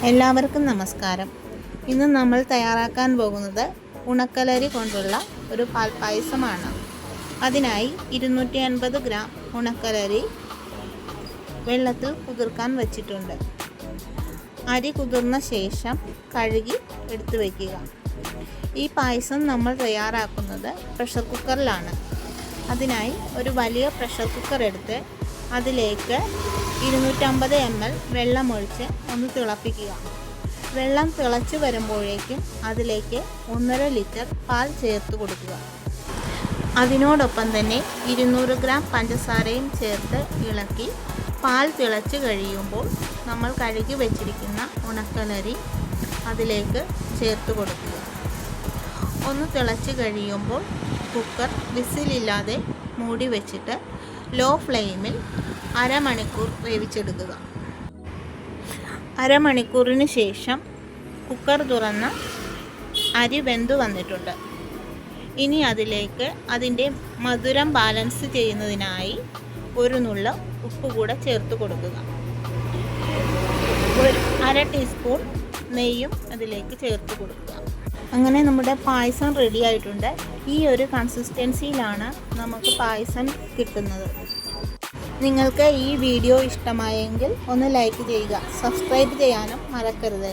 എല്ലാവർക്കും നമസ്കാരം. ഇന്ന് നമ്മൾ തയ്യാറാക്കാൻ പോകുന്നത് ഉണക്കലരി കൊണ്ടുള്ള ഒരു പാൽപ്പായസമാണ്. അതിനായി 250 ഗ്രാം ഉണക്കലരി വെള്ളത്തിൽ കുതിർക്കാൻ വച്ചിട്ടുണ്ട്. അരി കുതിർന്ന ശേഷം കഴുകി എടുത്തു വയ്ക്കുക. ഈ പായസം നമ്മൾ തയ്യാറാക്കുന്നത് പ്രഷർ കുക്കറിലാണ്. അതിനായി ഒരു വലിയ പ്രഷർ കുക്കർ എടുത്ത് അതിലേക്ക് 250 ml വെള്ളമൊഴിച്ച് ഒന്ന് തിളപ്പിക്കുക. വെള്ളം തിളച്ച് വരുമ്പോഴേക്കും അതിലേക്ക് 1.5 ലിറ്റർ പാൽ ചേർത്ത് കൊടുക്കുക. അതിനോടൊപ്പം തന്നെ 200 ഗ്രാം പഞ്ചസാരയും ചേർത്ത് ഇളക്കി പാൽ തിളച്ച് കഴിയുമ്പോൾ നമ്മൾ കഴുകി വെച്ചിരിക്കുന്ന ഉണക്കലരി അതിലേക്ക് ചേർത്ത് കൊടുക്കുക. ഒന്ന് തിളച്ച് കഴിയുമ്പോൾ കുക്കർ വിസിലില്ലാതെ മൂടി വെച്ചിട്ട് ലോ ഫ്ലെയിമിൽ അരമണിക്കൂർ വേവിച്ചെടുക്കുക. അരമണിക്കൂറിന് ശേഷം കുക്കർ തുറന്ന് അരി വെന്തു വന്നിട്ടുണ്ട്. ഇനി അതിലേക്ക് അതിൻ്റെ മധുരം ബാലൻസ് ചെയ്യുന്നതിനായി ഒരു നുള്ള ഉപ്പ് കൂടെ ചേർത്ത് കൊടുക്കുക. ഒരു 1/2 ടീസ്പൂൺ നെയ്യും അതിലേക്ക് ചേർത്ത് കൊടുക്കുക. അങ്ങനെ നമ്മുടെ പായസം റെഡി ആയിട്ടുണ്ട്. ഈ ഒരു കൺസിസ്റ്റൻസിയിലാണ് നമുക്ക് പായസം കിട്ടുന്നത്. നിങ്ങൾക്ക് ഈ വീഡിയോ ഇഷ്ടമായെങ്കിൽ ഒന്ന് ലൈക്ക് ചെയ്യുക. സബ്സ്ക്രൈബ് ചെയ്യാനും മറക്കരുത്.